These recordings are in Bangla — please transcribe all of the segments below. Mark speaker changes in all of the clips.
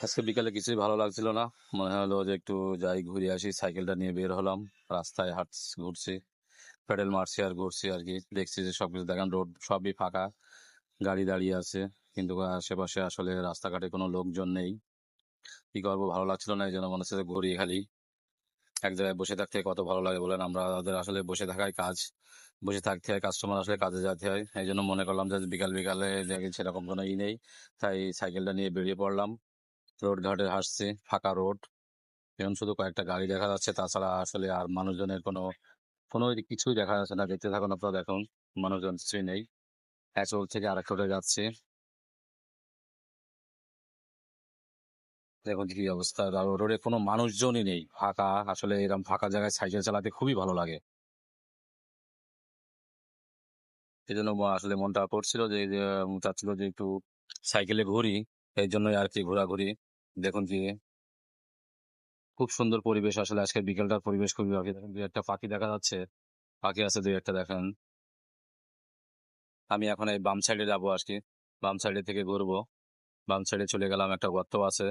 Speaker 1: আজকে বিকালে কিছুই ভালো লাগছিল না। মনে হলো যে একটু যাই ঘুরে আসি, সাইকেলটা নিয়ে বের হলাম। রাস্তায় ঘুরছি, প্যাডেল মারছি আর ঘুরছি আর কি। দেখছি যে সবকিছু দেখেন, রোড সবই ফাঁকা, গাড়ি দাঁড়িয়ে আছে, কিন্তু আশেপাশে আসলে রাস্তাঘাটে কোনো লোকজন নেই। কি করবো, ভালো লাগছিল না, এই জন্য মনে হচ্ছে যে ঘুরি খালি। এক জায়গায় বসে থাকতে কত ভালো লাগে বলেন, আমাদের আসলে বসে থাকাই কাজ, বসে থাকতে হয়, কাস্টমার আসলে কাজে যেতে হয়। এই জন্য মনে করলাম যে বিকাল বিকালে দেখি সেরকম কোনো নেই, তাই সাইকেলটা নিয়ে বেরিয়ে পড়লাম। রোড ঘাটে হাঁটছি, ফাঁকা রোড, এখন শুধু কয়েকটা গাড়ি দেখা যাচ্ছে, তাছাড়া আসলে আর মানুষজনের কোনো কোনো কিছুই দেখা যাচ্ছে না। দেখতে থাকুন, আপনারা দেখুন, মানুষজন কিছুই নেই। এক রোড থেকে আরেক রোডে যাচ্ছে, দেখুন কি অবস্থা, রোডে কোনো মানুষজনই নেই, ফাঁকা। আসলে এরকম ফাঁকা জায়গায় সাইকেল চালাতে খুবই ভালো লাগে। এই জন্য আসলে মনটা করছিল যে চাচ্ছিল যে একটু সাইকেলে ঘুরি, এই জন্যই আর কি ঘোরাঘুরি। দেখুন কি খুব সুন্দর পরিবেশ, আসলে আজকে বিকেলটার পরিবেশ খুবই ভালো। দেখুন দুই একটা পাখি দেখা যাচ্ছে, পাখি আছে দুই একটা, দেখেন। আমি এখন এই বাম সাইডে যাবো আর কি, বাম সাইডে থেকে ঘুরবো। বাম সাইডে চলে গেলাম, একটা গর্ত আছে,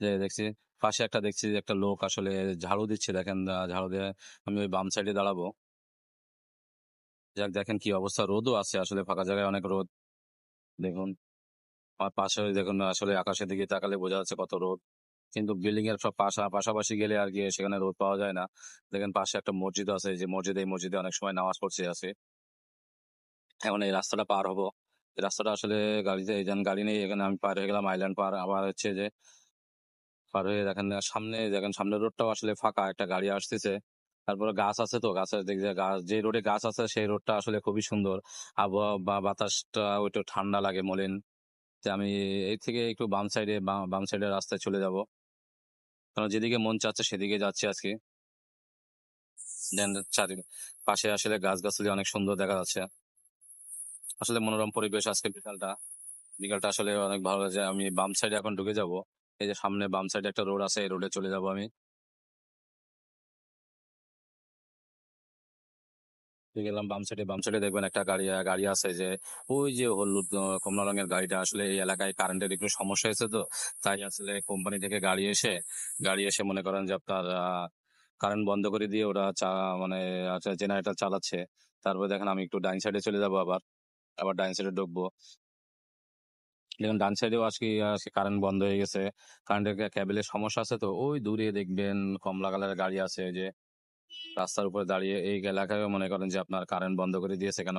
Speaker 1: যে দেখছি পাশে একটা, দেখছি যে একটা লোক আসলে ঝাড়ু দিচ্ছে, দেখেন। ঝাড়ু দিয়ে আমি ওই বাম সাইডে দাঁড়াবো। যাক, দেখেন কি অবস্থা, রোদও আছে, আসলে ফাঁকা জায়গায় অনেক রোদ। দেখুন আমার পাশে দেখুন, আসলে আকাশের দিকে তাকালে বোঝা যাচ্ছে কত রোদ, কিন্তু বিল্ডিং এর সব পাশাপাশি গেলে আর কি সেখানে রোদ পাওয়া যায় না। দেখেন পাশে একটা মসজিদ আছে, যে মসজিদে, এই মসজিদে অনেক সময় নামাজ পড়ছে আছে। এখন এই রাস্তাটা পার হবো, এই রাস্তাটা আসলে গাড়িতে, এই যেন গাড়ি নেই, এখানে আমি পার হয়ে গেলাম আইল্যান্ড পার। আবার হচ্ছে যে পার হয়ে দেখেন সামনে, দেখেন সামনের রোডটাও আসলে ফাঁকা, একটা গাড়ি আসতেছে। তারপরে গাছ আছে, তো গাছের দিক দিয়ে গাছ, যে রোডে গাছ আছে সেই রোডটা আসলে খুবই সুন্দর। আবহাওয়া বা বাতাসটা ওইটা ঠান্ডা লাগে, মলিন। যে আমি এই থেকে একটু বাম সাইডের রাস্তায় চলে যাব, কারণ যেদিকে মন চাচ্ছে সেদিকে যাচ্ছি আজকে। দেন চারি পাশে আসলে গাছগাছালি অনেক সুন্দর দেখা যাচ্ছে, আসলে মনোরম পরিবেশ আজকে বিকালটা। বিকালটা আসলে অনেক ভালো লাগছে। আমি বাম সাইডে এখন ঢুকে যাব, এই যে সামনে বাম সাইডে একটা রোড আছে, এই রোডে চলে যাব আমি। ঢুকে গেলাম বাম সাইডে, বাম সাইডে দেখবেন একটা গাড়ি গাড়ি আছে, যে ওই যে হলুদ কমলা রঙের গাড়িটা। আসলে এই এলাকায় কারেন্টের একটু সমস্যা হয়েছে, তো তাই আসলে কোম্পানি থেকে গাড়ি এসে মনে করেন যে আপনার কারেন্ট বন্ধ করে দিয়ে ওরা মানে জেনারেটর চালাচ্ছে। তারপরে দেখেন আমি একটু ডাইন সাইডে চলে যাবো, আবার আবার ডাইন সাইডে ঢুকবো। দেখুন ডান সাইডেও আজকে আজকে কারেন্ট বন্ধ হয়ে গেছে, কারেন্টের কেবলের সমস্যা আছে। তো ওই দূরে দেখবেন কমলা কালারের গাড়ি আছে, যে রাস্তার উপরে দাঁড়িয়ে। এই এলাকায় মনে করেন যে আপনার কারেন্ট বন্ধ করে দিয়েছে, কেন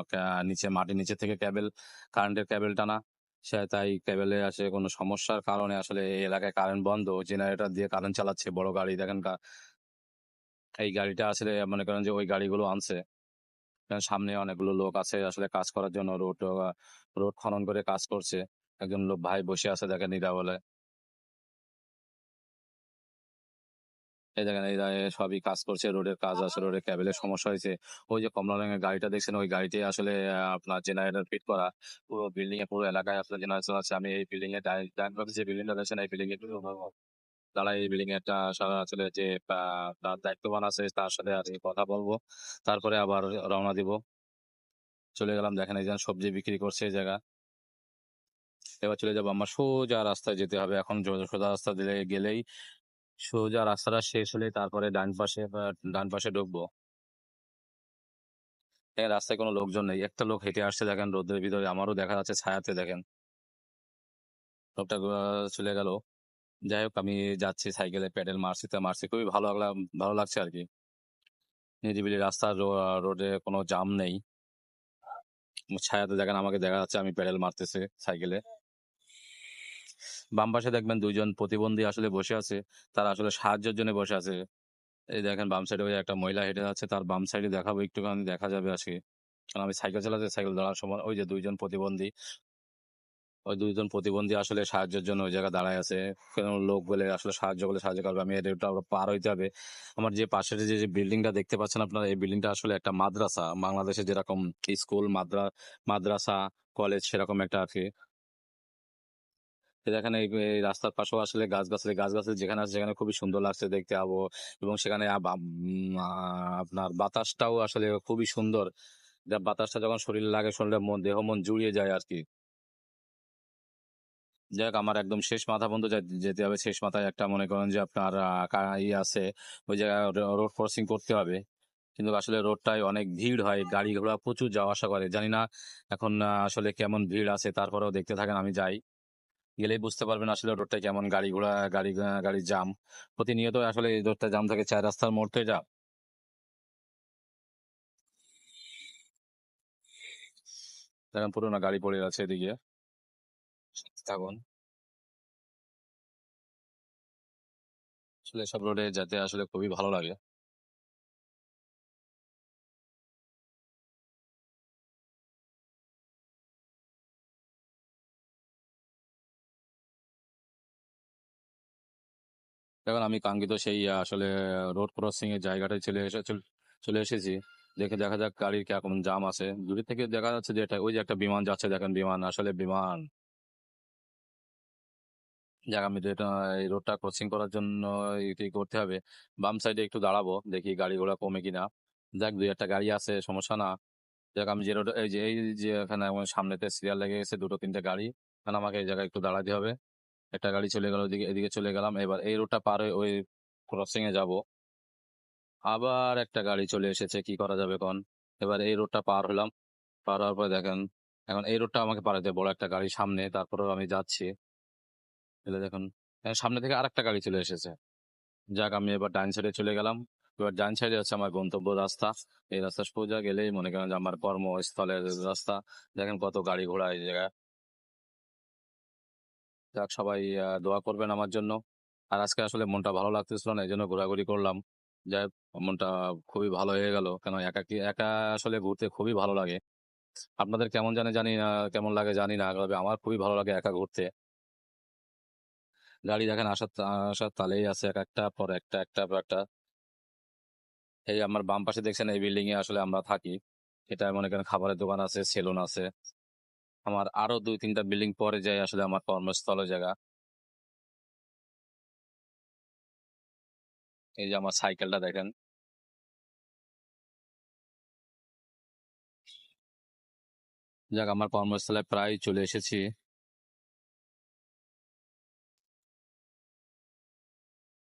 Speaker 1: নিচে, মাটির নিচে থেকে কারেন্টের কেবল টানা, সে তাই কেবলে আসে কোনো সমস্যার কারণে আসলে এই এলাকায় কারেন্ট বন্ধ। জেনারেটর দিয়ে কারেন্ট চালাচ্ছে, বড় গাড়ি দেখেন। এই গাড়িটা আসলে মনে করেন যে ওই গাড়িগুলো আনছে, কারণ সামনে অনেকগুলো লোক আছে আসলে কাজ করার জন্য, রোড রোড খনন করে কাজ করছে। একজন লোক ভাই বসে আছে, দেখেন নিরাবলে। এই দেখেন, এই জায়গায় সবই কাজ করছে, রোডের কাজ আছে, রোডের কেবলের সমস্যা হয়েছে। ওই যে কমলা রঙের গাড়িটা দেখছেন, ওই গাড়িটি আসলে আপনার জেনারেটর ফিট করা। পুরো বিল্ডিং এ, পুরো এলাকায় আসলে জেনারেটর আছে। আমি এই বিল্ডিং এ ডাইন পাশে যে বিল্ডিংটা দেখছেন, এই বিল্ডিং এ তারা এই বিল্ডিং এ একটা আসলে যে তার দায়িত্ববান আছে, তার সাথে আর কি কথা বলবো, তারপরে আবার রওনা দিব। চলে গেলাম, দেখেন এই যে সবজি বিক্রি করছে এই জায়গা। এবার চলে যাবো, আমার সোজা রাস্তায় যেতে হবে এখন। সোজা রাস্তা দিলে গেলেই, সোজা রাস্তাটা শেষ হলে তারপরে ডান পাশে ঢুকবো। রাস্তায় কোনো লোকজন নেই, একটা লোক হেঁটে আসছে, দেখেন রোদের ভিতরে, আমারও দেখা যাচ্ছে ছায়াতে, দেখেন লোকটা চলে গেল। যাই হোক, আমি যাচ্ছি সাইকেলে, প্যাডেল মারছি, তা মারছি, খুবই ভালো লাগছে আর কি। নিরিবিলি রাস্তা, রোডে কোনো জাম নেই, ছায়াতে দেখেন আমাকে দেখা যাচ্ছে, আমি প্যাডেল মারতেছে সাইকেলে। বাম পাশে দেখবেন দুইজন প্রতিবন্ধী আসলে বসে আছে, তারা আসলে সাহায্যের জন্য বসে আছে। এই দেখেন বাম সাইডে ওই একটা মহিলা হেঁটে যাচ্ছে, তার বাম সাইডে দেখাবো, একটুখানি দেখা যাবে আজকে, কারণ আমি সাইকেল চালাতে, সাইকেল ধরার সময় ওই যে দুইজন প্রতিবন্ধী, ওই দুইজন প্রতিবন্ধী আসলে সাহায্যের জন্য ওই জায়গায় দাঁড়ায় আছে। কোনো লোক বলে আসলে সাহায্য করলে সাহায্য করবে, আমি এটা পার হইতে হবে। আমার যে পাশের যে বিল্ডিংটা দেখতে পাচ্ছেন আপনারা, এই বিল্ডিংটা আসলে একটা মাদ্রাসা, বাংলাদেশে যেরকম স্কুল, মাদ্রাসা, কলেজ, সেরকম একটা আর কি। তো দেখেন এই রাস্তার পাশেও আসলে গাছগাছালি যেখানে আছে সেখানে খুবই সুন্দর লাগছে দেখতে এবং সেখানে আপনার বাতাসটাও আসলে খুবই সুন্দর। যা বাতাসটা যখন শরীরে লাগে, শরীরে দেহ মন জুড়িয়ে যায় আর কি। যাক আমার একদম শেষ মাথা পর্যন্ত যেতে হবে। শেষ মাথায় একটা মনে করেন যে আপনার আছে, ওই জায়গায় রোড ক্রসিং করতে হবে। কিন্তু আসলে রোডটায় অনেক ভিড় হয়, গাড়ি ঘোড়া প্রচুর যাওয়া আসা করে। জানি না এখন আসলে কেমন ভিড় আছে, তারপরেও দেখতে থাকেন, আমি যাই। গেলেই বুঝতে পারবেন আসলে রোডটা কেমন, গাড়ি ঘোড়া গাড়ির জাম প্রতিনিয়ত। আসলে এই রোডটা জাম থাকে, চার রাস্তার মোড় থেকে যা দেখেন পুরো না গাড়ি পড়ে আছে এদিকে। থাকুন, আসলে সব রোডে যেতে আসলে খুবই ভালো লাগে। এখন আমি কাঙ্ক্ষিত সেই আসলে রোড ক্রসিং এর জায়গাটায় চলে এসেছি। দেখে দেখা যাক গাড়ির কিরকম জাম আছে। দূরে থেকে দেখা যাচ্ছে যে ওই যে একটা বিমান যাচ্ছে, দেখেন বিমান, আসলে বিমান। যাক আমি যেটা এই রোডটা ক্রসিং করার জন্য এটি করতে হবে, বাম সাইডে একটু দাঁড়াবো, দেখি গাড়ি ঘোড়া কমে কিনা। যাক দুই একটা গাড়ি আছে, সমস্যা না। যাক আমি যে রোড, এই যে এখানে আমার সামনেতে সিরিয়াল লেগে গেছে দুটো তিনটে গাড়ি, কারণ আমাকে এই জায়গায় একটু দাঁড়াতে হবে। একটা গাড়ি চলে গেল ওইদিকে, এদিকে চলে গেলাম, এবার এই রোডটা পার হয়ে ওই ক্রসিং এ যাব। আবার একটা গাড়ি চলে এসেছে, কি করা যাবে কোন। এবার এই রোডটা পার হলাম, পার হওয়ার পরে দেখেন এখন এই রোডটা আমাকে পার হতে হবে, বড় একটা গাড়ি সামনে, তারপরেও আমি যাচ্ছি। এলে দেখুন সামনে থেকে আরেকটা গাড়ি চলে এসেছে। যাক আমি এবার ডাইন সাইডে চলে গেলাম। এবার ডাইন সাইডে হচ্ছে আমার গন্তব্য রাস্তা। এই রাস্তা সোজা গেলেই মনে করেন যে আমার কর্মস্থলের রাস্তা। দেখেন কত গাড়ি ঘোড়া এই জায়গায়। যাক সবাই দোয়া করবেন আমার জন্য। আর আজকে আসলে মনটা ভালো লাগতেছিল না, এই জন্য ঘোরাঘুরি করলাম। যাই হোক, মনটা খুবই ভালো হয়ে গেল, কেন একা আসলে ঘুরতে খুবই ভালো লাগে। আপনাদের কেমন জানি না, কেমন লাগে জানি না, তবে আমার খুবই ভালো লাগে একা ঘুরতে। গাড়ি দেখেন আসার আসার তালেই আছে, এক একটা পর একটা, একটার পর একটা। এই আমার বাম পাশে দেখছেন, এই বিল্ডিং এ আসলে আমরা থাকি। এটা মনে করেন খাবারের দোকান আছে, সেলুন আছে। আমার আরো দুই তিনটা বিল্ডিং পরে যাই আসলে আমার কর্মস্থলের জায়গা। এই যে আমার সাইকেলটা দেখেন। যাক আমার কর্মস্থলে প্রায় চলে এসেছি।